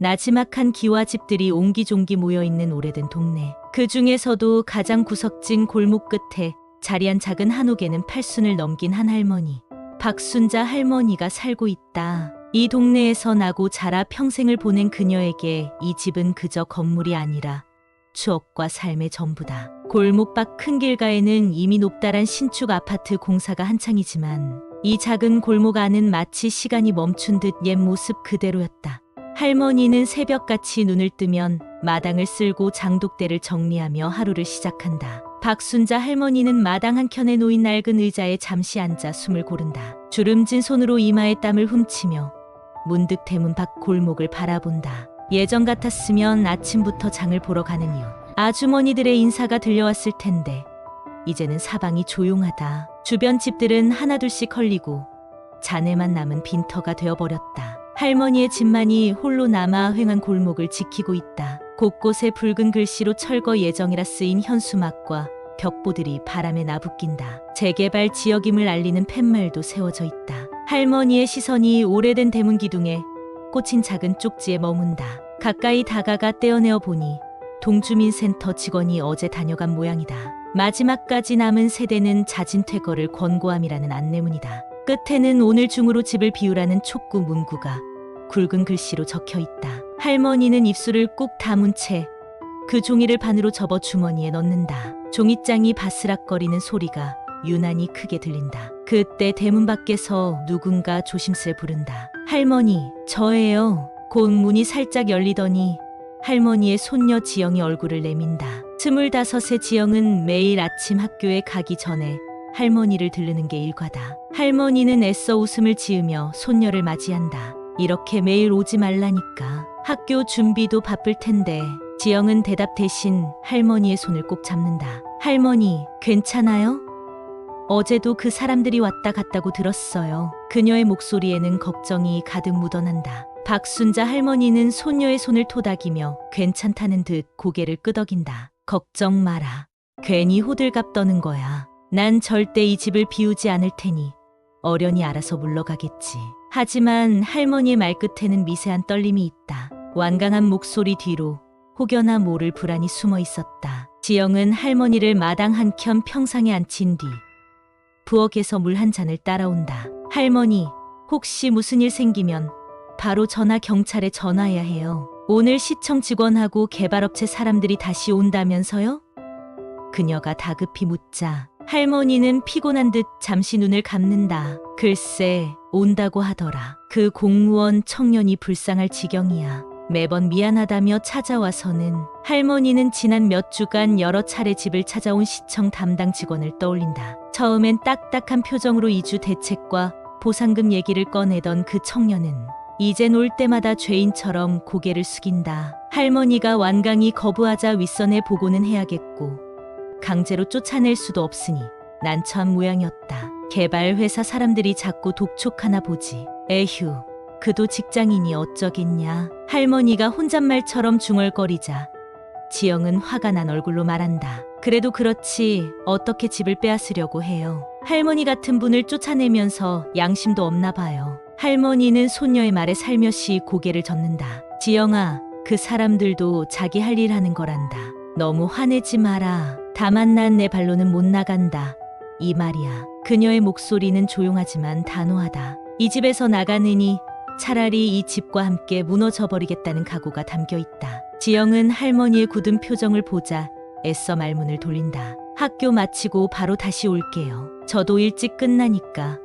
나지막한 기와집들이 옹기종기 모여있는 오래된 동네. 그 중에서도 가장 구석진 골목 끝에 자리한 작은 한옥에는 8순을 넘긴 한 할머니, 박순자 할머니가 살고 있다. 이 동네에서 나고 자라 평생을 보낸 그녀에게 이 집은 그저 건물이 아니라 추억과 삶의 전부다. 골목 밖 큰 길가에는 이미 높다란 신축 아파트 공사가 한창이지만 이 작은 골목 안은 마치 시간이 멈춘 듯 옛 모습 그대로였다. 할머니는 새벽같이 눈을 뜨면 마당을 쓸고 장독대를 정리하며 하루를 시작한다. 박순자 할머니는 마당 한켠에 놓인 낡은 의자에 잠시 앉아 숨을 고른다. 주름진 손으로 이마에 땀을 훔치며 문득 대문 밖 골목을 바라본다. 예전 같았으면 아침부터 장을 보러 가는 이유, 아주머니들의 인사가 들려왔을 텐데 이제는 사방이 조용하다. 주변 집들은 하나둘씩 헐리고 자네만 남은 빈터가 되어버렸다. 할머니의 집만이 홀로 남아 휑한 골목을 지키고 있다. 곳곳에 붉은 글씨로 철거 예정이라 쓰인 현수막과 벽보들이 바람에 나부낀다. 재개발 지역임을 알리는 팻말도 세워져 있다. 할머니의 시선이 오래된 대문 기둥에 꽂힌 작은 쪽지에 머문다. 가까이 다가가 떼어내어 보니 동주민센터 직원이 어제 다녀간 모양이다. 마지막까지 남은 세대는 자진 퇴거를 권고함이라는 안내문이다. 끝에는 오늘 중으로 집을 비우라는 촉구 문구가 굵은 글씨로 적혀 있다. 할머니는 입술을 꾹 다문 채 그 종이를 반으로 접어 주머니에 넣는다. 종이장이 바스락거리는 소리가 유난히 크게 들린다. 그때 대문 밖에서 누군가 조심스레 부른다. 할머니, 저예요. 곧 문이 살짝 열리더니 할머니의 손녀 지영이 얼굴을 내민다. 25의 지영은 매일 아침 학교에 가기 전에 할머니를 들르는 게 일과다. 할머니는 애써 웃음을 지으며 손녀를 맞이한다. 이렇게 매일 오지 말라니까. 학교 준비도 바쁠 텐데. 지영은 대답 대신 할머니의 손을 꼭 잡는다. 할머니, 괜찮아요? 어제도 그 사람들이 왔다 갔다고 들었어요. 그녀의 목소리에는 걱정이 가득 묻어난다. 박순자 할머니는 손녀의 손을 토닥이며 괜찮다는 듯 고개를 끄덕인다. 걱정 마라. 괜히 호들갑 떠는 거야. 난 절대 이 집을 비우지 않을 테니 어련히 알아서 물러가겠지. 하지만 할머니의 말끝에는 미세한 떨림이 있다. 완강한 목소리 뒤로 혹여나 모를 불안이 숨어 있었다. 지영은 할머니를 마당 한켠 평상에 앉힌 뒤 부엌에서 물 한 잔을 따라온다. 할머니, 혹시 무슨 일 생기면 바로 경찰에 전화해야 해요. 오늘 시청 직원하고 개발업체 사람들이 다시 온다면서요? 그녀가 다급히 묻자 할머니는 피곤한 듯 잠시 눈을 감는다. 글쎄, 온다고 하더라. 그 공무원 청년이 불쌍할 지경이야. 매번 미안하다며 찾아와서는. 할머니는 지난 몇 주간 여러 차례 집을 찾아온 시청 담당 직원을 떠올린다. 처음엔 딱딱한 표정으로 이주 대책과 보상금 얘기를 꺼내던 그 청년은 이젠 올 때마다 죄인처럼 고개를 숙인다. 할머니가 완강히 거부하자 윗선에 보고는 해야겠고 강제로 쫓아낼 수도 없으니 난처한 모양이었다. 개발회사 사람들이 자꾸 독촉하나 보지. 에휴, 그도 직장인이 어쩌겠냐. 할머니가 혼잣말처럼 중얼거리자 지영은 화가 난 얼굴로 말한다. 그래도 그렇지 어떻게 집을 빼앗으려고 해요. 할머니 같은 분을 쫓아내면서 양심도 없나 봐요. 할머니는 손녀의 말에 살며시 고개를 젓는다. 지영아, 그 사람들도 자기 할 일 하는 거란다. 너무 화내지 마라. 다만 난 내 발로는 못 나간다. 이 말이야. 그녀의 목소리는 조용하지만 단호하다. 이 집에서 나가느니 차라리 이 집과 함께 무너져버리겠다는 각오가 담겨 있다. 지영은 할머니의 굳은 표정을 보자 애써 말문을 돌린다. 학교 마치고 바로 다시 올게요. 저도 일찍 끝나니까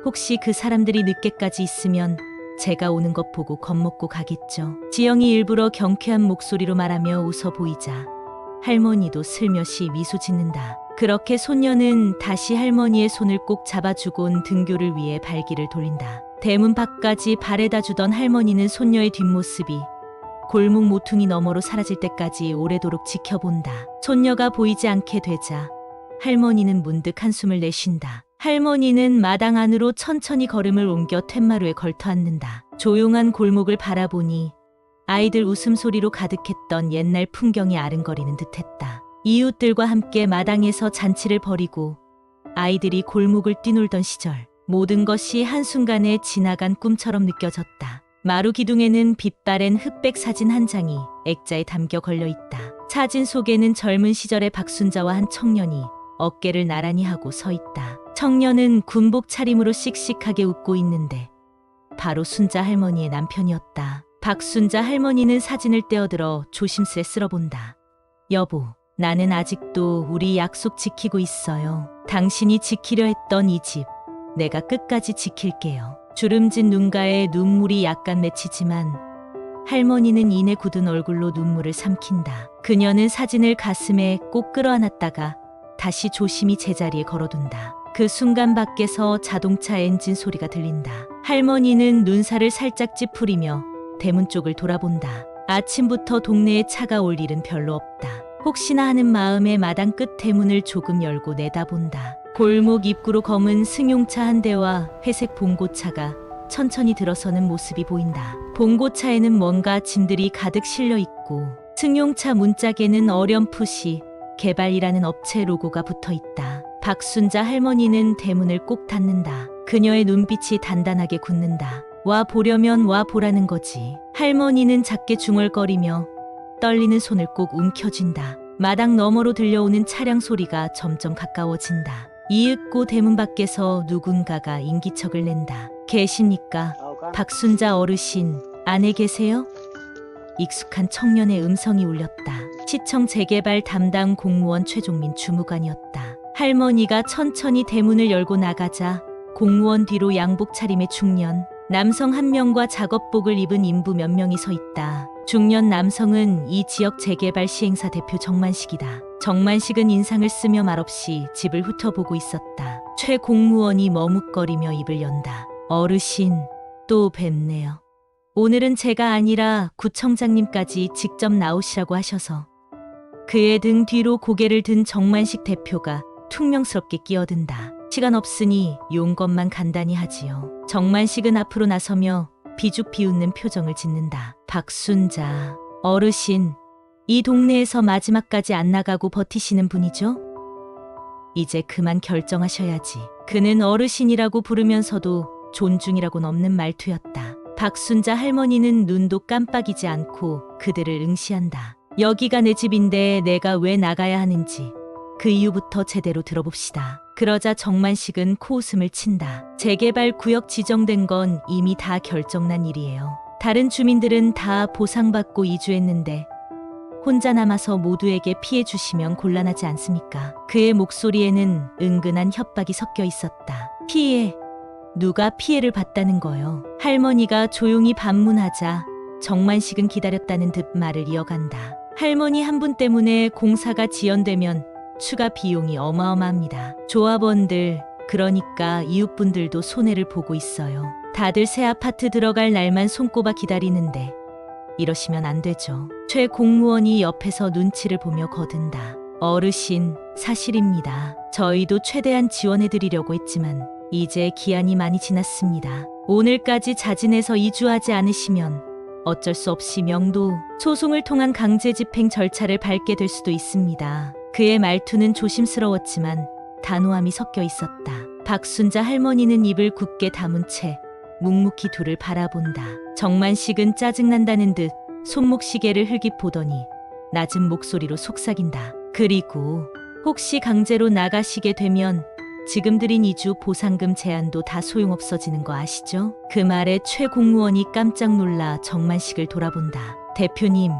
혹시 그 사람들이 늦게까지 있으면 제가 오는 것 보고 겁먹고 가겠죠. 지영이 일부러 경쾌한 목소리로 말하며 웃어 보이자 할머니도 슬며시 미소 짓는다. 그렇게 손녀는 다시 할머니의 손을 꼭 잡아주곤 등교를 위해 발길을 돌린다. 대문 밖까지 바래다 주던 할머니는 손녀의 뒷모습이 골목 모퉁이 너머로 사라질 때까지 오래도록 지켜본다. 손녀가 보이지 않게 되자 할머니는 문득 한숨을 내쉰다. 할머니는 마당 안으로 천천히 걸음을 옮겨 툇마루에 걸터 앉는다. 조용한 골목을 바라보니 아이들 웃음소리로 가득했던 옛날 풍경이 아른거리는 듯했다. 이웃들과 함께 마당에서 잔치를 벌이고 아이들이 골목을 뛰놀던 시절, 모든 것이 한순간에 지나간 꿈처럼 느껴졌다. 마루 기둥에는 빛바랜 흑백 사진 한 장이 액자에 담겨 걸려 있다. 사진 속에는 젊은 시절의 박순자와 한 청년이 어깨를 나란히 하고 서 있다. 청년은 군복 차림으로 씩씩하게 웃고 있는데 바로 순자 할머니의 남편이었다. 박순자 할머니는 사진을 떼어들어 조심스레 쓸어본다. 여보, 나는 아직도 우리 약속 지키고 있어요. 당신이 지키려 했던 이 집, 내가 끝까지 지킬게요. 주름진 눈가에 눈물이 약간 맺히지만 할머니는 이내 굳은 얼굴로 눈물을 삼킨다. 그녀는 사진을 가슴에 꼭 끌어안았다가 다시 조심히 제자리에 걸어둔다. 그 순간 밖에서 자동차 엔진 소리가 들린다. 할머니는 눈살을 살짝 찌푸리며 대문 쪽을 돌아본다. 아침부터 동네에 차가 올 일은 별로 없다. 혹시나 하는 마음에 마당 끝 대문을 조금 열고 내다본다. 골목 입구로 검은 승용차 한 대와 회색 봉고차가 천천히 들어서는 모습이 보인다. 봉고차에는 뭔가 짐들이 가득 실려 있고 승용차 문짝에는 어렴풋이 개발이라는 업체 로고가 붙어 있다. 박순자 할머니는 대문을 꼭 닫는다. 그녀의 눈빛이 단단하게 굳는다. 와 보려면 와 보라는 거지. 할머니는 작게 중얼거리며 떨리는 손을 꼭 움켜쥔다. 마당 너머로 들려오는 차량 소리가 점점 가까워진다. 이윽고 대문 밖에서 누군가가 인기척을 낸다. 계십니까? 박순자 어르신, 안에 계세요? 익숙한 청년의 음성이 울렸다. 시청 재개발 담당 공무원 최종민 주무관이었다. 할머니가 천천히 대문을 열고 나가자 공무원 뒤로 양복 차림의 중년, 남성 한 명과 작업복을 입은 인부 몇 명이 서 있다. 중년 남성은 이 지역 재개발 시행사 대표 정만식이다. 정만식은 인상을 쓰며 말없이 집을 훑어보고 있었다. 최 공무원이 머뭇거리며 입을 연다. 어르신, 또 뵙네요. 오늘은 제가 아니라 구청장님까지 직접 나오시라고 하셔서. 그의 등 뒤로 고개를 든 정만식 대표가 퉁명스럽게 끼어든다. 시간 없으니 용건만 간단히 하지요. 정만식은 앞으로 나서며 비죽 비웃는 표정을 짓는다. 박순자 어르신, 이 동네에서 마지막까지 안 나가고 버티시는 분이죠? 이제 그만 결정하셔야지. 그는 어르신이라고 부르면서도 존중이라고는 없는 말투였다. 박순자 할머니는 눈도 깜빡이지 않고 그들을 응시한다. 여기가 내 집인데 내가 왜 나가야 하는지 그 이유부터 제대로 들어봅시다. 그러자 정만식은 코웃음을 친다. 재개발 구역 지정된 건 이미 다 결정난 일이에요. 다른 주민들은 다 보상받고 이주했는데 혼자 남아서 모두에게 피해 주시면 곤란하지 않습니까? 그의 목소리에는 은근한 협박이 섞여 있었다. 피해? 누가 피해를 봤다는 거요? 할머니가 조용히 반문하자 정만식은 기다렸다는 듯 말을 이어간다. 할머니 한 분 때문에 공사가 지연되면 추가 비용이 어마어마합니다. 조합원들, 그러니까 이웃분들도 손해를 보고 있어요. 다들 새 아파트 들어갈 날만 손꼽아 기다리는데 이러시면 안 되죠. 최 공무원이 옆에서 눈치를 보며 거든다. 어르신, 사실입니다. 저희도 최대한 지원해드리려고 했지만 이제 기한이 많이 지났습니다. 오늘까지 자진해서 이주하지 않으시면 어쩔 수 없이 명도 소송을 통한 강제 집행 절차를 밟게 될 수도 있습니다. 그의 말투는 조심스러웠지만 단호함이 섞여 있었다. 박순자 할머니는 입을 굳게 다문 채 묵묵히 둘을 바라본다. 정만식은 짜증난다는 듯 손목시계를 흘깃 보더니 낮은 목소리로 속삭인다. 그리고 혹시 강제로 나가시게 되면 지금 드린 이주 보상금 제한도 다 소용없어지는 거 아시죠? 그 말에 최 공무원이 깜짝 놀라 정만식을 돌아본다. 대표님,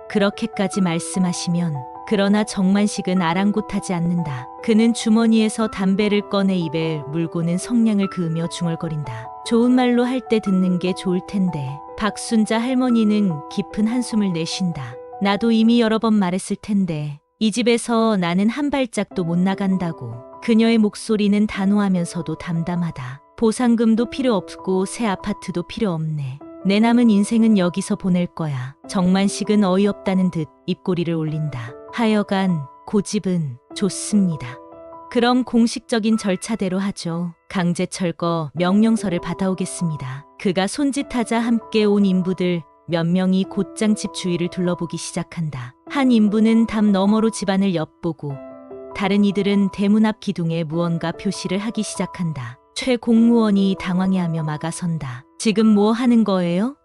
그렇게까지 말씀하시면. 그러나 정만식은 아랑곳하지 않는다. 그는 주머니에서 담배를 꺼내 입에 물고는 성냥을 그으며 중얼거린다. 좋은 말로 할 때 듣는 게 좋을 텐데. 박순자 할머니는 깊은 한숨을 내쉰다. 나도 이미 여러 번 말했을 텐데 이 집에서 나는 한 발짝도 못 나간다고. 그녀의 목소리는 단호하면서도 담담하다. 보상금도 필요 없고 새 아파트도 필요 없네. 내 남은 인생은 여기서 보낼 거야. 정만식은 어이없다는 듯 입꼬리를 올린다. 하여간 고집은 좋습니다. 그럼 공식적인 절차대로 하죠. 강제 철거 명령서를 받아오겠습니다. 그가 손짓하자 함께 온 인부들 몇 명이 곧장 집 주위를 둘러보기 시작한다. 한 인부는 담 너머로 집안을 엿보고 다른 이들은 대문 앞 기둥에 무언가 표시를 하기 시작한다. 최 공무원이 당황해하며 막아선다. 지금 뭐 하는 거예요?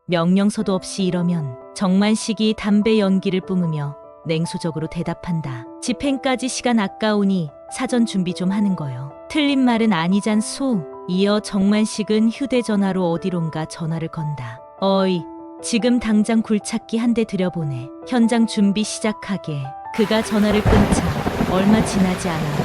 명령서도 없이 이러면 정만식이 담배 연기를 뿜으며 냉소적으로 대답한다. 집행까지 시간 아까우니 사전 준비 좀 하는 거요. 틀린 말은 아니잖소. 이어 정만식은 휴대전화로 어디론가 전화를 건다. 어이, 지금 당장 굴착기 한 대 들여보내. 현장 준비 시작하게. 그가 전화를 끊자 얼마 지나지 않아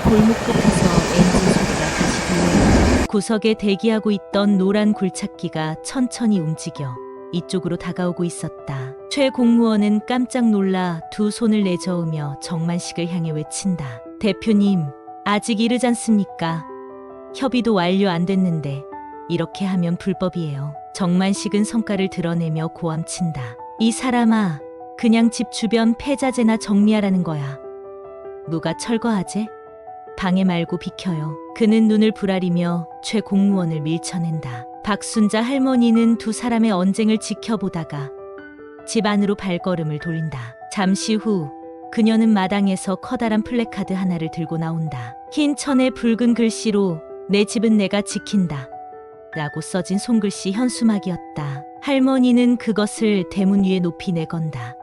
골목 끝에서 엔진 소리가 다시 들려요. 구석에 대기하고 있던 노란 굴착기가 천천히 움직여 이쪽으로 다가오고 있었다. 최 공무원은 깜짝 놀라 두 손을 내저으며 정만식을 향해 외친다. 대표님, 아직 이르잖습니까? 협의도 완료 안 됐는데 이렇게 하면 불법이에요. 정만식은 성깔을 드러내며 고함친다. 이 사람아, 그냥 집 주변 폐자재나 정리하라는 거야. 누가 철거하재? 방해 말고 비켜요. 그는 눈을 부라리며 최 공무원을 밀쳐낸다. 박순자 할머니는 두 사람의 언쟁을 지켜보다가 집 안으로 발걸음을 돌린다. 잠시 후 그녀는 마당에서 커다란 플래카드 하나를 들고 나온다. 흰 천에 붉은 글씨로 내 집은 내가 지킨다 라고 써진 손글씨 현수막이었다. 할머니는 그것을 대문 위에 높이 내건다.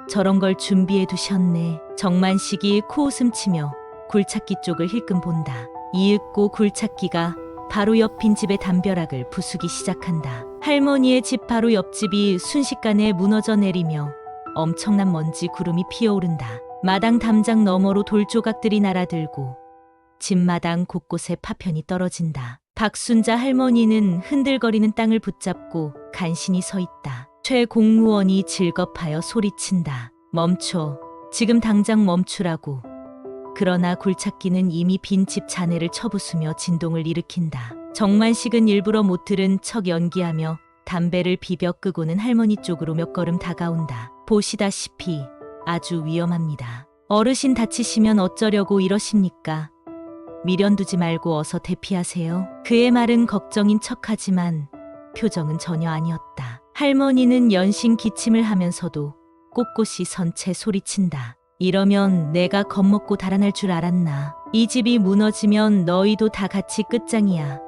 저런 걸 준비해 두셨네. 정만식이 코웃음 치며 굴착기 쪽을 힐끔 본다. 이윽고 굴착기가 바로 옆 빈집의 담벼락을 부수기 시작한다. 할머니의 집 바로 옆집이 순식간에 무너져 내리며 엄청난 먼지 구름이 피어오른다. 마당 담장 너머로 돌조각들이 날아들고 집마당 곳곳에 파편이 떨어진다. 박순자 할머니는 흔들거리는 땅을 붙잡고 간신히 서 있다. 최 공무원이 질겁하여 소리친다. 멈춰. 지금 당장 멈추라고. 그러나 굴착기는 이미 빈집 잔해를 쳐부수며 진동을 일으킨다. 정만식은 일부러 못 들은 척 연기하며 담배를 비벼 끄고는 할머니 쪽으로 몇 걸음 다가온다. 보시다시피 아주 위험합니다. 어르신 다치시면 어쩌려고 이러십니까? 미련두지 말고 어서 대피하세요. 그의 말은 걱정인 척하지만 표정은 전혀 아니었다. 할머니는 연신 기침을 하면서도 꼿꼿이 선 채 소리친다. 이러면 내가 겁먹고 달아날 줄 알았나. 이 집이 무너지면 너희도 다 같이 끝장이야.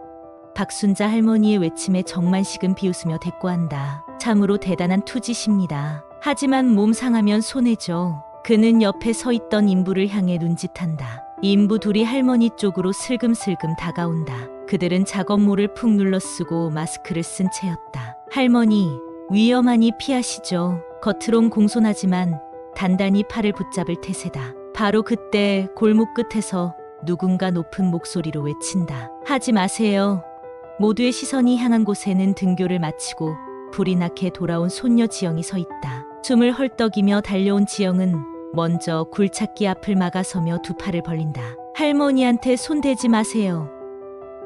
박순자 할머니의 외침에 정만식은 비웃으며 대꾸한다. 참으로 대단한 투짓입니다. 하지만 몸 상하면 손해죠. 그는 옆에 서 있던 인부를 향해 눈짓한다. 인부 둘이 할머니 쪽으로 슬금슬금 다가온다. 그들은 작업모를 푹 눌러쓰고 마스크를 쓴 채였다. 할머니, 위험하니 피하시죠. 겉으론 공손하지만 단단히 팔을 붙잡을 태세다. 바로 그때 골목 끝에서 누군가 높은 목소리로 외친다. 하지 마세요. 모두의 시선이 향한 곳에는 등교를 마치고 불이 나게 돌아온 손녀 지영이 서 있다. 숨을 헐떡이며 달려온 지영은 먼저 굴착기 앞을 막아서며 두 팔을 벌린다. 할머니한테 손대지 마세요.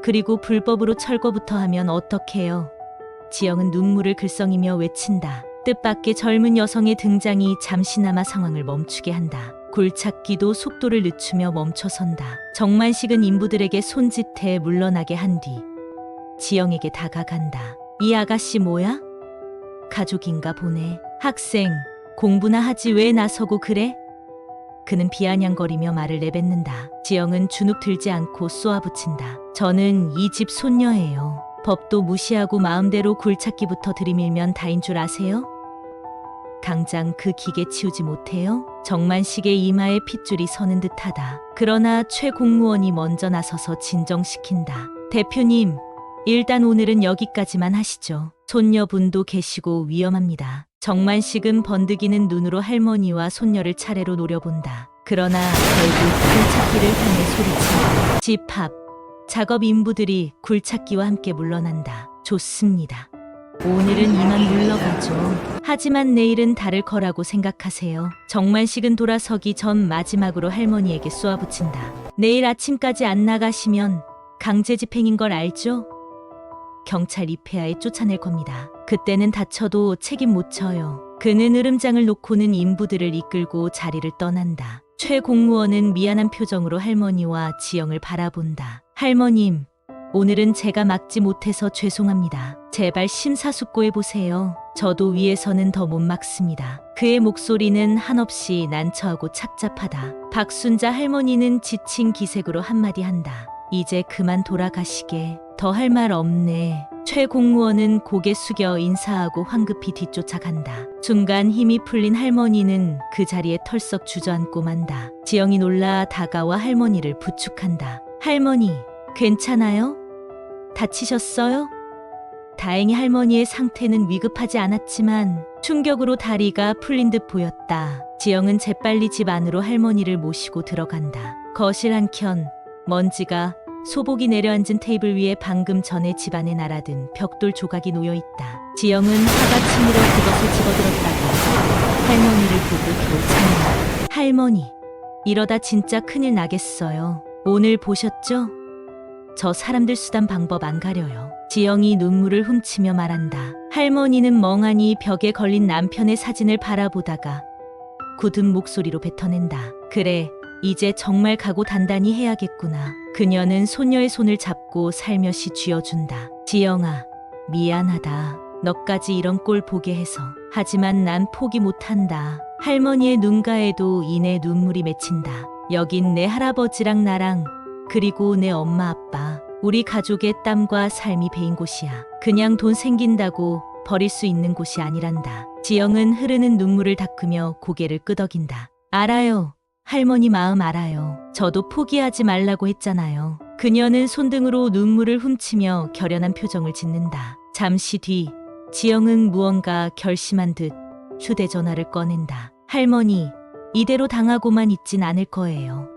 그리고 불법으로 철거부터 하면 어떡해요? 지영은 눈물을 글썽이며 외친다. 뜻밖의 젊은 여성의 등장이 잠시나마 상황을 멈추게 한다. 굴착기도 속도를 늦추며 멈춰선다. 정만식은 인부들에게 손짓해 물러나게 한 뒤 지영에게 다가간다. 이 아가씨 뭐야? 가족인가 보네. 학생, 공부나 하지 왜 나서고 그래? 그는 비아냥거리며 말을 내뱉는다. 지영은 주눅 들지 않고 쏘아붙인다. 저는 이 집 손녀예요. 법도 무시하고 마음대로 굴착기부터 들이밀면 다인 줄 아세요? 당장 그 기계 치우지 못해요? 정만식의 이마에 핏줄이 서는 듯하다. 그러나 최 공무원이 먼저 나서서 진정시킨다. 대표님, 일단 오늘은 여기까지만 하시죠. 손녀분도 계시고 위험합니다. 정만식은 번득이는 눈으로 할머니와 손녀를 차례로 노려본다. 그러나 결국 굴착기를 향해 소리친다. 집 앞 작업 인부들이 굴착기와 함께 물러난다. 좋습니다. 오늘은 이만 물러가죠. 하지만 내일은 다를 거라고 생각하세요. 정만식은 돌아서기 전 마지막으로 할머니에게 쏘아붙인다. 내일 아침까지 안 나가시면 강제 집행인 걸 알죠? 경찰 입회하에 쫓아낼 겁니다. 그때는 다쳐도 책임 못 져요. 그는 으름장을 놓고는 인부들을 이끌고 자리를 떠난다. 최 공무원은 미안한 표정으로 할머니와 지영을 바라본다. 할머님, 오늘은 제가 막지 못해서 죄송합니다. 제발 심사숙고해보세요. 저도 위에서는 더 못 막습니다. 그의 목소리는 한없이 난처하고 착잡하다. 박순자 할머니는 지친 기색으로 한마디 한다. 이제 그만 돌아가시게. 더 할 말 없네. 최 공무원은 고개 숙여 인사하고 황급히 뒤쫓아간다. 순간 힘이 풀린 할머니는 그 자리에 털썩 주저앉고 만다. 지영이 놀라 다가와 할머니를 부축한다. 할머니, 괜찮아요? 다치셨어요? 다행히 할머니의 상태는 위급하지 않았지만 충격으로 다리가 풀린 듯 보였다. 지영은 재빨리 집 안으로 할머니를 모시고 들어간다. 거실 한켠 먼지가 소복이 내려앉은 테이블 위에 방금 전에 집안에 날아든 벽돌 조각이 놓여있다. 지영은 화가 치밀어 그것을 집어들었다가 할머니를 보고 겨우 참는다. 할머니, 이러다 진짜 큰일 나겠어요. 오늘 보셨죠? 저 사람들 수단 방법 안 가려요. 지영이 눈물을 훔치며 말한다. 할머니는 멍하니 벽에 걸린 남편의 사진을 바라보다가 굳은 목소리로 뱉어낸다. 그래, 이제 정말 각오 단단히 해야겠구나. 그녀는 소녀의 손을 잡고 살며시 쥐어준다. 지영아, 미안하다. 너까지 이런 꼴 보게 해서. 하지만 난 포기 못한다. 할머니의 눈가에도 이내 눈물이 맺힌다. 여긴 내 할아버지랑 나랑 그리고 내 엄마 아빠, 우리 가족의 땀과 삶이 베인 곳이야. 그냥 돈 생긴다고 버릴 수 있는 곳이 아니란다. 지영은 흐르는 눈물을 닦으며 고개를 끄덕인다. 알아요. 할머니 마음 알아요. 저도 포기하지 말라고 했잖아요. 그녀는 손등으로 눈물을 훔치며 결연한 표정을 짓는다. 잠시 뒤 지영은 무언가 결심한 듯 휴대전화를 꺼낸다. 할머니, 이대로 당하고만 있진 않을 거예요.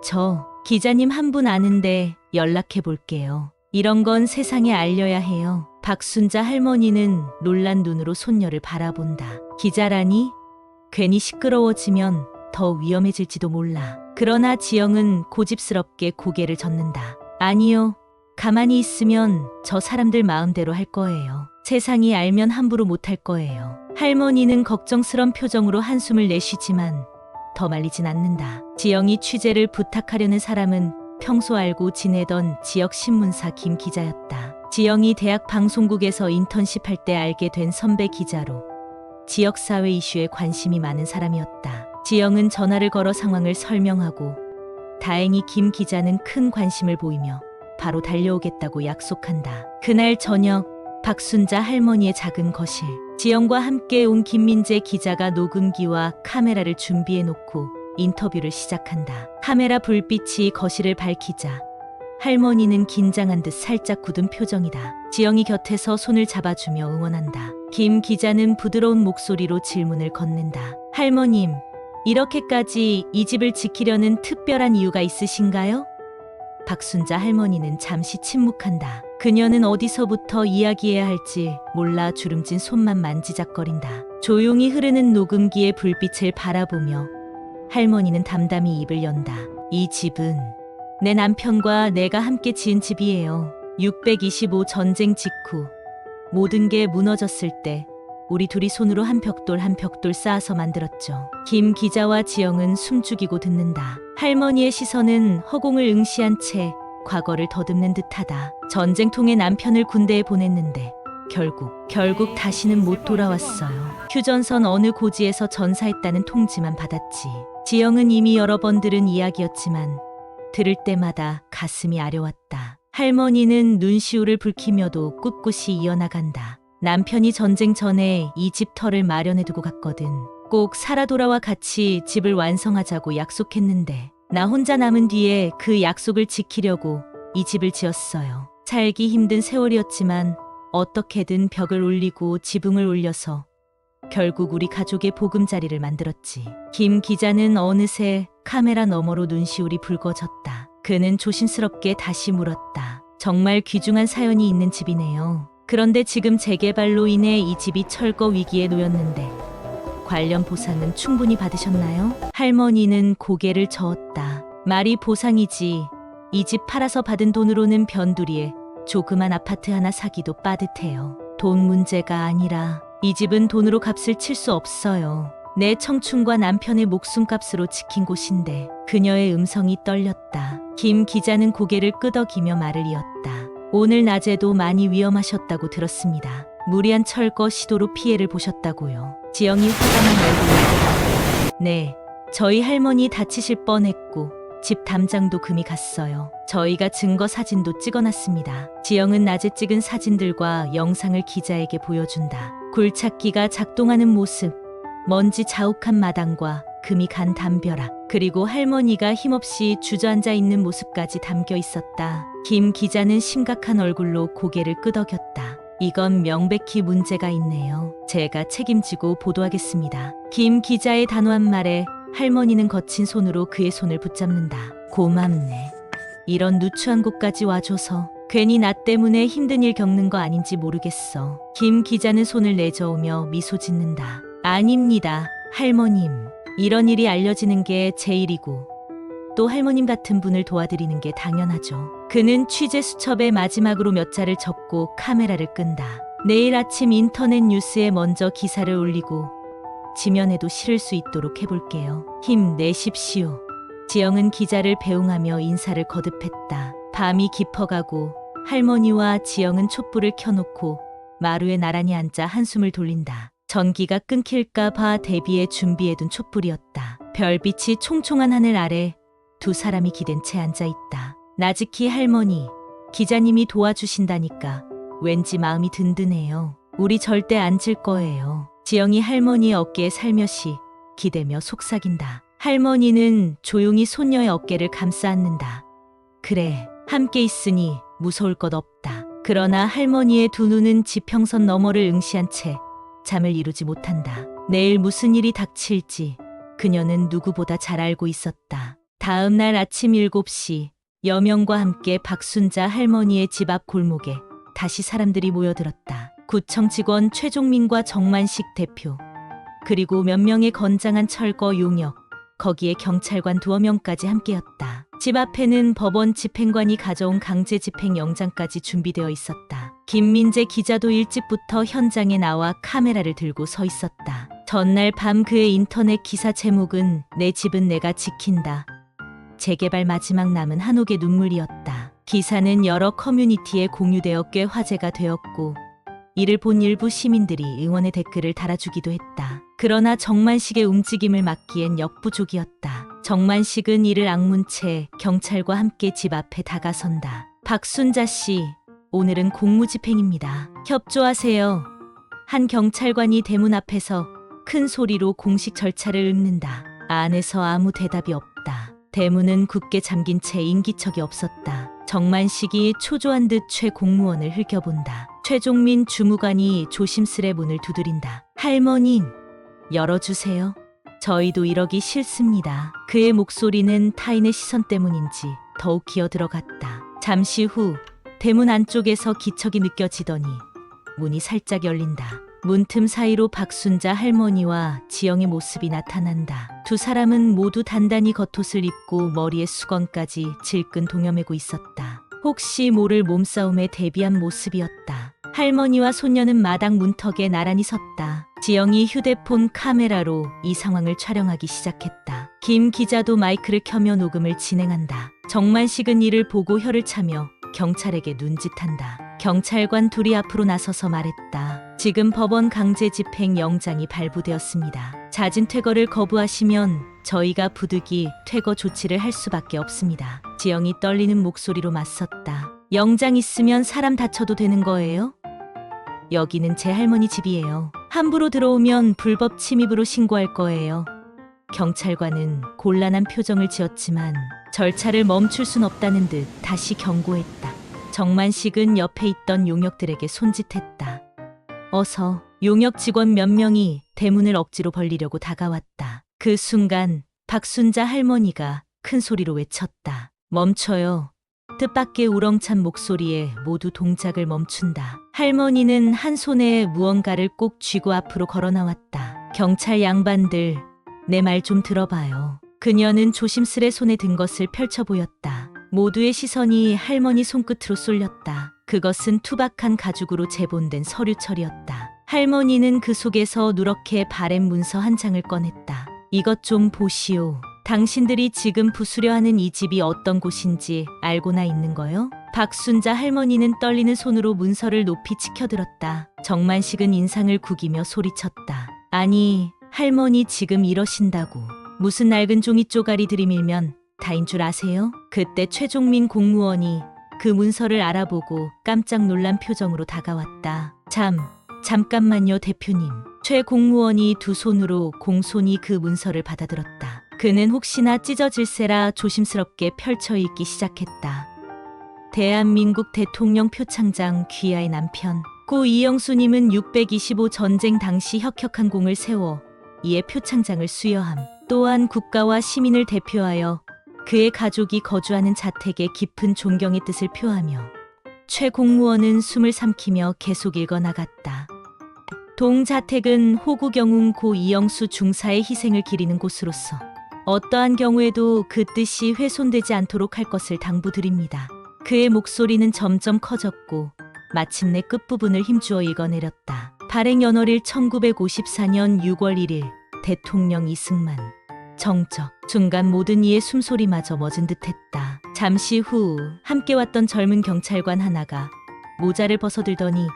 저 기자님 한 분 아는데 연락해 볼게요. 이런 건 세상에 알려야 해요. 박순자 할머니는 놀란 눈으로 손녀를 바라본다. 기자라니? 괜히 시끄러워지면 더 위험해질지도 몰라. 그러나 지영은 고집스럽게 고개를 젓는다. 아니요. 가만히 있으면 저 사람들 마음대로 할 거예요. 세상이 알면 함부로 못할 거예요. 할머니는 걱정스런 표정으로 한숨을 내쉬지만 더 말리진 않는다. 지영이 취재를 부탁하려는 사람은 평소 알고 지내던 지역 신문사 김 기자였다. 지영이 대학 방송국에서 인턴십 할 때 알게 된 선배 기자로 지역사회 이슈에 관심이 많은 사람이었다. 지영은 전화를 걸어 상황을 설명하고 다행히 김 기자는 큰 관심을 보이며 바로 달려오겠다고 약속한다. 그날 저녁 박순자 할머니의 작은 거실. 지영과 함께 온 김민재 기자가 녹음기와 카메라를 준비해 놓고 인터뷰를 시작한다. 카메라 불빛이 거실을 밝히자 할머니는 긴장한 듯 살짝 굳은 표정이다. 지영이 곁에서 손을 잡아주며 응원한다. 김 기자는 부드러운 목소리로 질문을 건넨다. 할머님, 이렇게까지 이 집을 지키려는 특별한 이유가 있으신가요? 박순자 할머니는 잠시 침묵한다. 그녀는 어디서부터 이야기해야 할지 몰라 주름진 손만 만지작거린다. 조용히 흐르는 녹음기의 불빛을 바라보며 할머니는 담담히 입을 연다. 이 집은 내 남편과 내가 함께 지은 집이에요. 625 전쟁 직후 모든 게 무너졌을 때 우리 둘이 손으로 한 벽돌 한 벽돌 쌓아서 만들었죠. 김 기자와 지영은 숨죽이고 듣는다. 할머니의 시선은 허공을 응시한 채 과거를 더듬는 듯하다. 전쟁통에 남편을 군대에 보냈는데 결국 다시는 못 돌아왔어요. 휴전선 어느 고지에서 전사했다는 통지만 받았지. 지영은 이미 여러 번 들은 이야기였지만 들을 때마다 가슴이 아려왔다. 할머니는 눈시울을 붉히며도 꿋꿋이 이어나간다. 남편이 전쟁 전에 이 집 터를 마련해두고 갔거든. 꼭 살아 돌아와 같이 집을 완성하자고 약속했는데 나 혼자 남은 뒤에 그 약속을 지키려고 이 집을 지었어요. 살기 힘든 세월이었지만 어떻게든 벽을 올리고 지붕을 올려서 결국 우리 가족의 보금자리를 만들었지. 김 기자는 어느새 카메라 너머로 눈시울이 붉어졌다. 그는 조심스럽게 다시 물었다. 정말 귀중한 사연이 있는 집이네요. 그런데 지금 재개발로 인해 이 집이 철거 위기에 놓였는데 관련 보상은 충분히 받으셨나요? 할머니는 고개를 저었다. 말이 보상이지. 이 집 팔아서 받은 돈으로는 변두리에 조그만 아파트 하나 사기도 빠듯해요. 돈 문제가 아니라 이 집은 돈으로 값을 칠 수 없어요. 내 청춘과 남편의 목숨값으로 지킨 곳인데. 그녀의 음성이 떨렸다. 김 기자는 고개를 끄덕이며 말을 이었다. 오늘 낮에도 많이 위험하셨다고 들었습니다. 무리한 철거 시도로 피해를 보셨다고요. 지영이 화가 난 얼굴을 보다. 네, 저희 할머니 다치실 뻔했고 집 담장도 금이 갔어요. 저희가 증거 사진도 찍어놨습니다. 지영은 낮에 찍은 사진들과 영상을 기자에게 보여준다. 굴착기가 작동하는 모습, 먼지 자욱한 마당과 금이 간 담벼락, 그리고 할머니가 힘없이 주저앉아 있는 모습까지 담겨 있었다. 김 기자는 심각한 얼굴로 고개를 끄덕였다. 이건 명백히 문제가 있네요. 제가 책임지고 보도하겠습니다. 김 기자의 단호한 말에 할머니는 거친 손으로 그의 손을 붙잡는다. 고맙네. 이런 누추한 곳까지 와줘서 괜히 나 때문에 힘든 일 겪는 거 아닌지 모르겠어. 김 기자는 손을 내저으며 미소 짓는다. 아닙니다, 할머님. 이런 일이 알려지는 게 제 일이고 또 할머님 같은 분을 도와드리는 게 당연하죠. 그는 취재 수첩에 마지막으로 몇 자를 적고 카메라를 끈다. 내일 아침 인터넷 뉴스에 먼저 기사를 올리고 지면에도 실을 수 있도록 해볼게요. 힘내십시오. 지영은 기자를 배웅하며 인사를 거듭했다. 밤이 깊어가고 할머니와 지영은 촛불을 켜놓고 마루에 나란히 앉아 한숨을 돌린다. 전기가 끊길까 봐 대비해 준비해둔 촛불이었다. 별빛이 총총한 하늘 아래 두 사람이 기댄 채 앉아있다. 나즈키 할머니, 기자님이 도와주신다니까 왠지 마음이 든든해요. 우리 절대 안 질 거예요. 지영이 할머니의 어깨에 살며시 기대며 속삭인다. 할머니는 조용히 손녀의 어깨를 감싸 안는다. 그래, 함께 있으니 무서울 것 없다. 그러나 할머니의 두 눈은 지평선 너머를 응시한 채 잠을 이루지 못한다. 내일 무슨 일이 닥칠지 그녀는 누구보다 잘 알고 있었다. 다음 날 아침 7시 여명과 함께 박순자 할머니의 집 앞 골목에 다시 사람들이 모여들었다. 구청 직원 최종민과 정만식 대표, 그리고 몇 명의 건장한 철거 용역, 거기에 경찰관 2명까지 함께였다. 집 앞에는 법원 집행관이 가져온 강제 집행 영장까지 준비되어 있었다. 김민재 기자도 일찍부터 현장에 나와 카메라를 들고 서 있었다. 전날 밤 그의 인터넷 기사 제목은 내 집은 내가 지킨다. 재개발 마지막 남은 한옥의 눈물이었다. 기사는 여러 커뮤니티에 공유되어 꽤 화제가 되었고 이를 본 일부 시민들이 응원의 댓글을 달아주기도 했다. 그러나 정만식의 움직임을 막기엔 역부족이었다. 정만식은 이를 악문 채 경찰과 함께 집 앞에 다가선다. 박순자 씨, 오늘은 공무집행입니다. 협조하세요. 한 경찰관이 대문 앞에서 큰 소리로 공식 절차를 읊는다. 안에서 아무 대답이 없다. 대문은 굳게 잠긴 채 인기척이 없었다. 정만식이 초조한 듯 최 공무원을 흘겨본다. 최종민 주무관이 조심스레 문을 두드린다. 할머님, 열어주세요. 저희도 이러기 싫습니다. 그의 목소리는 타인의 시선 때문인지 더욱 기어들어갔다. 잠시 후 대문 안쪽에서 기척이 느껴지더니 문이 살짝 열린다. 문틈 사이로 박순자 할머니와 지영의 모습이 나타난다. 두 사람은 모두 단단히 겉옷을 입고 머리에 수건까지 질끈 동여매고 있었다. 혹시 모를 몸싸움에 대비한 모습이었다. 할머니와 손녀는 마당 문턱에 나란히 섰다. 지영이 휴대폰 카메라로 이 상황을 촬영하기 시작했다. 김 기자도 마이크를 켜며 녹음을 진행한다. 정만식은 이를 보고 혀를 차며 경찰에게 눈짓한다. 경찰관 둘이 앞으로 나서서 말했다. 지금 법원 강제 집행 영장이 발부되었습니다. 자진 퇴거를 거부하시면 저희가 부득이 퇴거 조치를 할 수밖에 없습니다. 지영이 떨리는 목소리로 맞섰다. 영장 있으면 사람 다쳐도 되는 거예요? 여기는 제 할머니 집이에요. 함부로 들어오면 불법 침입으로 신고할 거예요. 경찰관은 곤란한 표정을 지었지만 절차를 멈출 순 없다는 듯 다시 경고했다. 정만식은 옆에 있던 용역들에게 손짓했다. 어서. 용역 직원 몇 명이 대문을 억지로 벌리려고 다가왔다. 그 순간 박순자 할머니가 큰 소리로 외쳤다. 멈춰요. 뜻밖의 우렁찬 목소리에 모두 동작을 멈춘다. 할머니는 한 손에 무언가를 꼭 쥐고 앞으로 걸어 나왔다. 경찰 양반들, 내 말 좀 들어봐요. 그녀는 조심스레 손에 든 것을 펼쳐 보였다. 모두의 시선이 할머니 손끝으로 쏠렸다. 그것은 투박한 가죽으로 재본된 서류철이었다. 할머니는 그 속에서 누렇게 바랜 문서 한 장을 꺼냈다. 이것 좀 보시오. 당신들이 지금 부수려 하는 이 집이 어떤 곳인지 알고나 있는 거요? 박순자 할머니는 떨리는 손으로 문서를 높이 치켜들었다. 정만식은 인상을 구기며 소리쳤다. 아니, 할머니 지금 이러신다고. 무슨 낡은 종이 쪼가리 들이밀면 다인 줄 아세요? 그때 최종민 공무원이 그 문서를 알아보고 깜짝 놀란 표정으로 다가왔다. 잠깐만요, 대표님. 최 공무원이 두 손으로 공손히 그 문서를 받아들었다. 그는 혹시나 찢어질세라 조심스럽게 펼쳐 읽기 시작했다. 대한민국 대통령 표창장 귀하의 남편 고 이영수님은 625 전쟁 당시 혁혁한 공을 세워 이에 표창장을 수여함. 또한 국가와 시민을 대표하여 그의 가족이 거주하는 자택에 깊은 존경의 뜻을 표하며 최 공무원은 숨을 삼키며 계속 읽어나갔다. 동자택은 호국영웅 고 이영수 중사의 희생을 기리는 곳으로서 어떠한 경우에도 그 뜻이 훼손되지 않도록 할 것을 당부드립니다. 그의 목소리는 점점 커졌고 마침내 끝부분을 힘주어 읽어내렸다. 발행 연월일 1954년 6월 1일 대통령 이승만. 정적. 순간 모든 이의 숨소리마저 멎은 듯했다. 잠시 후 함께 왔던 젊은 경찰관 하나가 모자를 벗어들더니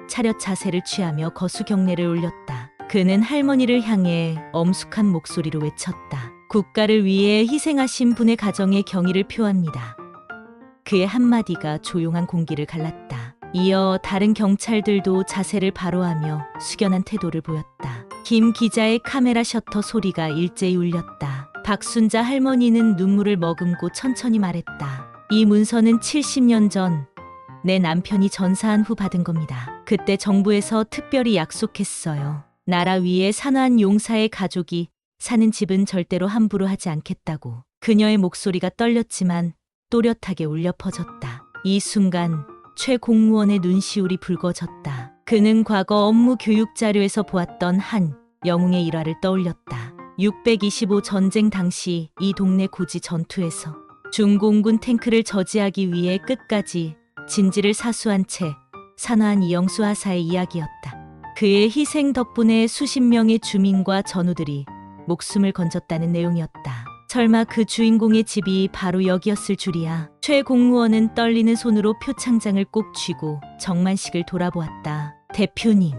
차렷 자세를 취하며 거수 경례를 올렸다. 그는 할머니를 향해 엄숙한 목소리로 외쳤다. 국가를 위해 희생하신 분의 가정에 경의를 표합니다. 그의 한마디가 조용한 공기를 갈랐다. 이어 다른 경찰들도 자세를 바로하며 숙연한 태도를 보였다. 김 기자의 카메라 셔터 소리가 일제히 울렸다. 박순자 할머니는 눈물을 머금고 천천히 말했다. 이 문서는 70년 전 내 남편이 전사한 후 받은 겁니다. 그때 정부에서 특별히 약속했어요. 나라 위에 산화한 용사의 가족이 사는 집은 절대로 함부로 하지 않겠다고. 그녀의 목소리가 떨렸지만 또렷하게 울려 퍼졌다. 이 순간 최 공무원의 눈시울이 붉어졌다. 그는 과거 업무 교육 자료에서 보았던 한 영웅의 일화를 떠올렸다. 625 전쟁 당시 이 동네 고지 전투에서 중공군 탱크를 저지하기 위해 끝까지 진지를 사수한 채 산화한 이영수 하사의 이야기였다. 그의 희생 덕분에 수십 명의 주민과 전우들이 목숨을 건졌다는 내용이었다. 설마 그 주인공의 집이 바로 여기였을 줄이야. 최 공무원은 떨리는 손으로 표창장을 꼭 쥐고 정만식을 돌아보았다. 대표님,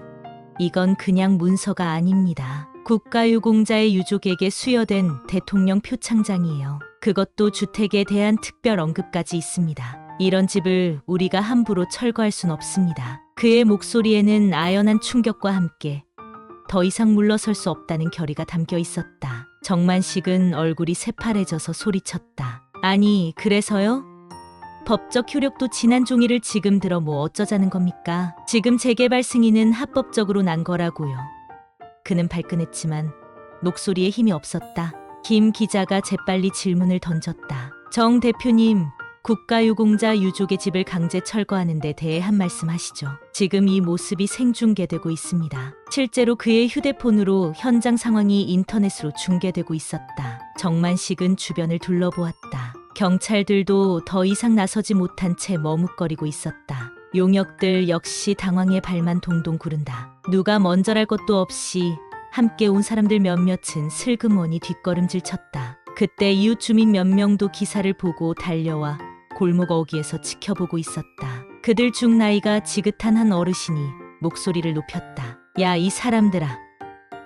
이건 그냥 문서가 아닙니다. 국가유공자의 유족에게 수여된 대통령 표창장이에요. 그것도 주택에 대한 특별 언급까지 있습니다. 이런 집을 우리가 함부로 철거할 순 없습니다. 그의 목소리에는 아연한 충격과 함께 더 이상 물러설 수 없다는 결의가 담겨 있었다. 정만식은 얼굴이 새파래져서 소리쳤다. 아니, 그래서요? 법적 효력도 지난 종이를 지금 들어 뭐 어쩌자는 겁니까? 지금 재개발 승인은 합법적으로 난 거라고요. 그는 발끈했지만 목소리에 힘이 없었다. 김 기자가 재빨리 질문을 던졌다. 정 대표님, 국가유공자 유족의 집을 강제 철거하는 데 대해 한 말씀 하시죠. 지금 이 모습이 생중계되고 있습니다. 실제로 그의 휴대폰으로 현장 상황이 인터넷으로 중계되고 있었다. 정만식은 주변을 둘러보았다. 경찰들도 더 이상 나서지 못한 채 머뭇거리고 있었다. 용역들 역시 당황해 발만 동동 구른다. 누가 먼저랄 것도 없이 함께 온 사람들 몇몇은 슬그머니 뒷걸음질 쳤다. 그때 이웃 주민 몇 명도 기사를 보고 달려와 골목 어귀에서 지켜보고 있었다. 그들 중 나이가 지긋한 한 어르신이 목소리를 높였다. 야, 이 사람들아.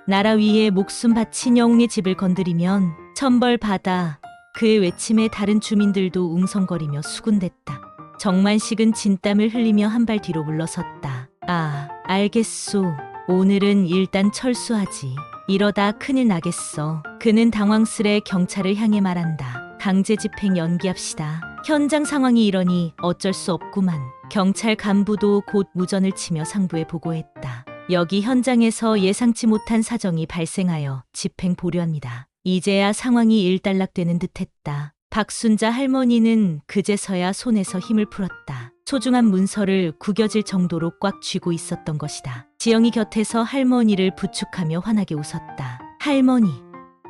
나라 위에 목숨 바친 영웅의 집을 건드리면 천벌받아. 그의 외침에 다른 주민들도 웅성거리며 수군댔다. 정만식은 진땀을 흘리며 한 발 뒤로 물러섰다. 아, 알겠소. 오늘은 일단 철수하지. 이러다 큰일 나겠어. 그는 당황스레 경찰을 향해 말한다. 강제 집행 연기합시다. 현장 상황이 이러니 어쩔 수 없구만. 경찰 간부도 곧 무전을 치며 상부에 보고했다. 여기 현장에서 예상치 못한 사정이 발생하여 집행 보류합니다. 이제야 상황이 일단락되는 듯했다. 박순자 할머니는 그제서야 손에서 힘을 풀었다. 소중한 문서를 구겨질 정도로 꽉 쥐고 있었던 것이다. 지영이 곁에서 할머니를 부축하며 환하게 웃었다. 할머니,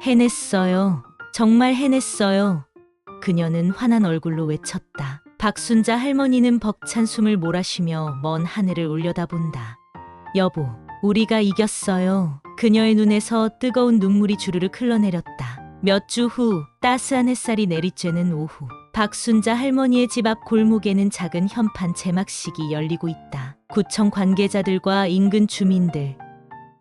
해냈어요. 정말 해냈어요. 그녀는 환한 얼굴로 외쳤다. 박순자 할머니는 벅찬 숨을 몰아쉬며 먼 하늘을 올려다본다. 여보, 우리가 이겼어요. 그녀의 눈에서 뜨거운 눈물이 주르륵 흘러내렸다. 몇 주 후 따스한 햇살이 내리쬐는 오후, 박순자 할머니의 집 앞 골목에는 작은 현판 제막식이 열리고 있다. 구청 관계자들과 인근 주민들,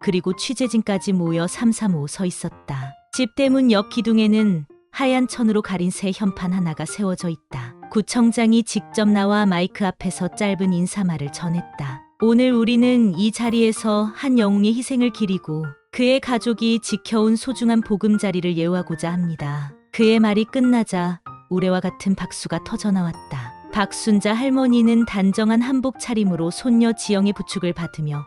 그리고 취재진까지 모여 삼삼오오 서 있었다. 집 대문 옆 기둥에는 하얀 천으로 가린 새 현판 하나가 세워져 있다. 구청장이 직접 나와 마이크 앞에서 짧은 인사말을 전했다. 오늘 우리는 이 자리에서 한 영웅의 희생을 기리고 그의 가족이 지켜온 소중한 보금자리를 예우하고자 합니다. 그의 말이 끝나자 우레와 같은 박수가 터져나왔다. 박순자 할머니는 단정한 한복 차림으로 손녀 지영의 부축을 받으며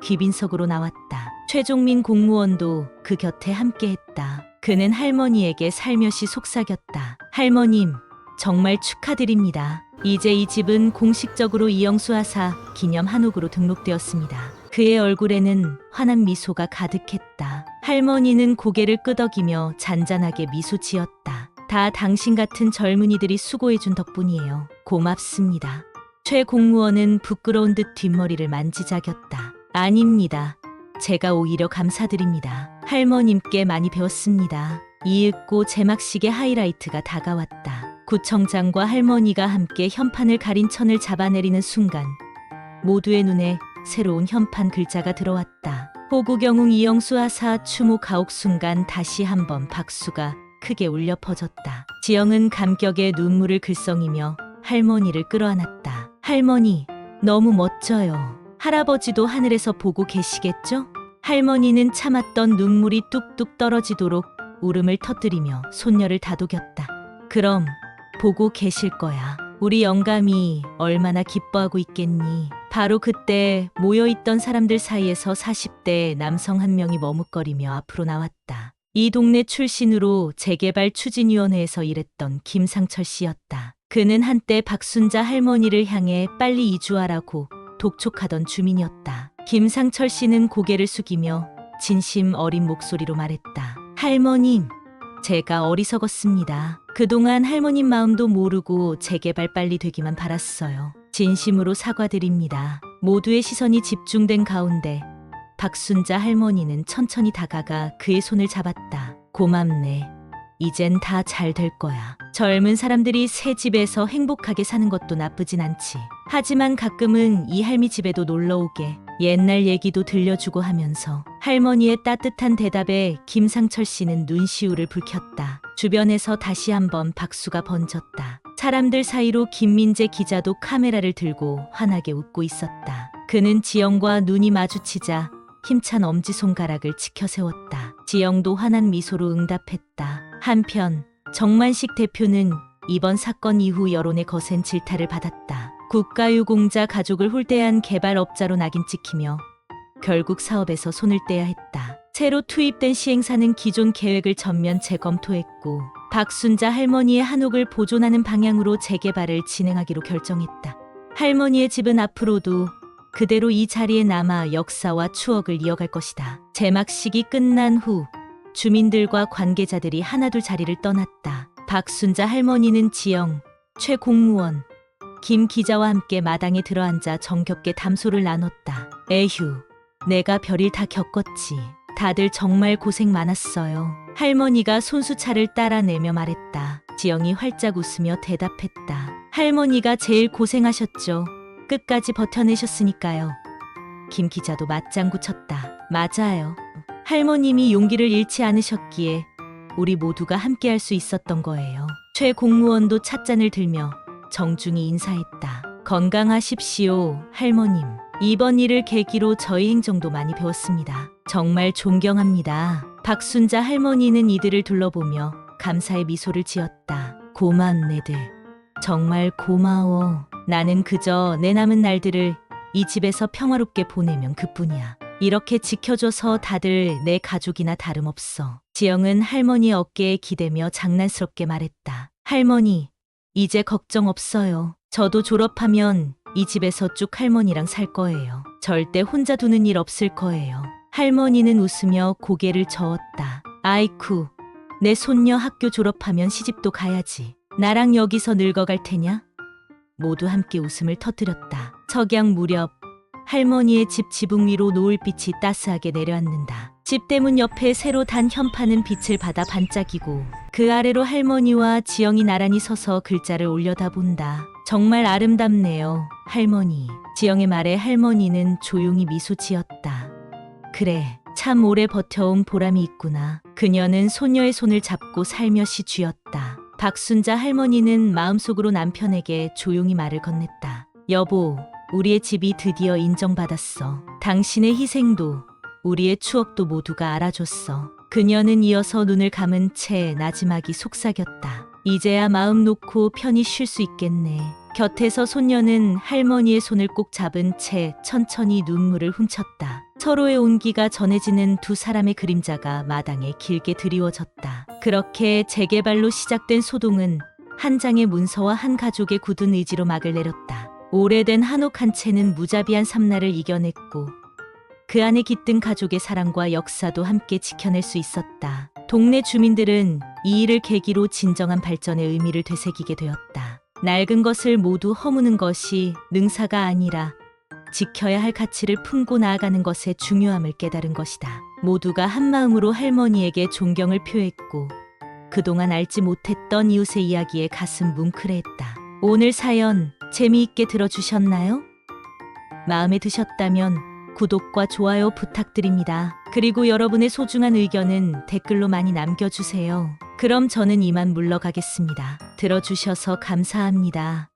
귀빈석으로 나왔다. 최종민 공무원도 그 곁에 함께했다. 그는 할머니에게 살며시 속삭였다. 할머님, 정말 축하드립니다. 이제 이 집은 공식적으로 이영수 하사 기념 한옥으로 등록되었습니다. 그의 얼굴에는 환한 미소가 가득했다. 할머니는 고개를 끄덕이며 잔잔하게 미소 지었다. 다 당신 같은 젊은이들이 수고해준 덕분이에요. 고맙습니다. 최 공무원은 부끄러운 듯 뒷머리를 만지작였다. 아닙니다. 제가 오히려 감사드립니다. 할머님께 많이 배웠습니다. 이윽고 제막식의 하이라이트가 다가왔다. 구청장과 할머니가 함께 현판을 가린 천을 잡아내리는 순간 모두의 눈에 새로운 현판 글자가 들어왔다. 호국영웅 이영수 하사 추모 가옥 순간 다시 한번 박수가 크게 울려 퍼졌다. 지영은 감격에 눈물을 글썽이며 할머니를 끌어안았다. 할머니, 너무 멋져요. 할아버지도 하늘에서 보고 계시겠죠? 할머니는 참았던 눈물이 뚝뚝 떨어지도록 울음을 터뜨리며 손녀를 다독였다. 그럼 보고 계실 거야. 우리 영감이 얼마나 기뻐하고 있겠니? 바로 그때 모여있던 사람들 사이에서 40대 남성 한 명이 머뭇거리며 앞으로 나왔다. 이 동네 출신으로 재개발 추진위원회에서 일했던 김상철 씨였다. 그는 한때 박순자 할머니를 향해 빨리 이주하라고 독촉하던 주민이었다. 김상철 씨는 고개를 숙이며 진심 어린 목소리로 말했다. 할머님, 제가 어리석었습니다. 그동안 할머님 마음도 모르고 재개발 빨리 되기만 바랐어요. 진심으로 사과드립니다. 모두의 시선이 집중된 가운데 박순자 할머니는 천천히 다가가 그의 손을 잡았다. 고맙네. 이젠 다 잘 될 거야. 젊은 사람들이 새 집에서 행복하게 사는 것도 나쁘진 않지. 하지만 가끔은 이 할미 집에도 놀러 오게. 옛날 얘기도 들려주고 하면서 할머니의 따뜻한 대답에 김상철 씨는 눈시울을 붉혔다. 주변에서 다시 한번 박수가 번졌다. 사람들 사이로 김민재 기자도 카메라를 들고 환하게 웃고 있었다. 그는 지영과 눈이 마주치자 힘찬 엄지손가락을 치켜세웠다. 지영도 환한 미소로 응답했다. 한편 정만식 대표는 이번 사건 이후 여론의 거센 질타를 받았다. 국가유공자 가족을 홀대한 개발업자로 낙인 찍히며 결국 사업에서 손을 떼야 했다. 새로 투입된 시행사는 기존 계획을 전면 재검토했고 박순자 할머니의 한옥을 보존하는 방향으로 재개발을 진행하기로 결정했다. 할머니의 집은 앞으로도 그대로 이 자리에 남아 역사와 추억을 이어갈 것이다. 제막식이 끝난 후 주민들과 관계자들이 하나둘 자리를 떠났다. 박순자 할머니는 지영, 최 공무원, 김 기자와 함께 마당에 들어앉아 정겹게 담소를 나눴다. 에휴, 내가 별일 다 겪었지. 다들 정말 고생 많았어요. 할머니가 손수차를 따라내며 말했다. 지영이 활짝 웃으며 대답했다. 할머니가 제일 고생하셨죠. 끝까지 버텨내셨으니까요. 김 기자도 맞장구 쳤다. 맞아요. 할머님이 용기를 잃지 않으셨기에 우리 모두가 함께할 수 있었던 거예요. 최 공무원도 찻잔을 들며 정중히 인사했다. 건강하십시오, 할머님. 이번 일을 계기로 저희 행정도 많이 배웠습니다. 정말 존경합니다. 박순자 할머니는 이들을 둘러보며 감사의 미소를 지었다. 고마운 애들. 정말 고마워. 나는 그저 내 남은 날들을 이 집에서 평화롭게 보내면 그뿐이야. 이렇게 지켜줘서 다들 내 가족이나 다름없어. 지영은 할머니 어깨에 기대며 장난스럽게 말했다. 할머니, 이제 걱정 없어요. 저도 졸업하면 이 집에서 쭉 할머니랑 살 거예요. 절대 혼자 두는 일 없을 거예요. 할머니는 웃으며 고개를 저었다. 아이쿠, 내 손녀 학교 졸업하면 시집도 가야지. 나랑 여기서 늙어갈 테냐? 모두 함께 웃음을 터뜨렸다. 석양 무렵 할머니의 집 지붕 위로 노을빛이 따스하게 내려앉는다. 집대문 옆에 새로 단 현판은 빛을 받아 반짝이고 그 아래로 할머니와 지영이 나란히 서서 글자를 올려다본다. 정말 아름답네요, 할머니. 지영의 말에 할머니는 조용히 미소 지었다. 그래, 참 오래 버텨온 보람이 있구나. 그녀는 소녀의 손을 잡고 살며시 쥐었다. 박순자 할머니는 마음속으로 남편에게 조용히 말을 건넸다. 여보, 우리의 집이 드디어 인정받았어. 당신의 희생도 우리의 추억도 모두가 알아줬어. 그녀는 이어서 눈을 감은 채 나지막이 속삭였다. 이제야 마음 놓고 편히 쉴 수 있겠네. 곁에서 손녀는 할머니의 손을 꼭 잡은 채 천천히 눈물을 훔쳤다. 서로의 온기가 전해지는 두 사람의 그림자가 마당에 길게 드리워졌다. 그렇게 재개발로 시작된 소동은 한 장의 문서와 한 가족의 굳은 의지로 막을 내렸다. 오래된 한옥 한 채는 무자비한 삼날을 이겨냈고 그 안에 깃든 가족의 사랑과 역사도 함께 지켜낼 수 있었다. 동네 주민들은 이 일을 계기로 진정한 발전의 의미를 되새기게 되었다. 낡은 것을 모두 허무는 것이 능사가 아니라 지켜야 할 가치를 품고 나아가는 것의 중요함을 깨달은 것이다. 모두가 한마음으로 할머니에게 존경을 표했고 그동안 알지 못했던 이웃의 이야기에 가슴 뭉클해했다. 오늘 사연 재미있게 들어주셨나요? 마음에 드셨다면 구독과 좋아요 부탁드립니다. 그리고 여러분의 소중한 의견은 댓글로 많이 남겨주세요. 그럼 저는 이만 물러가겠습니다. 들어주셔서 감사합니다.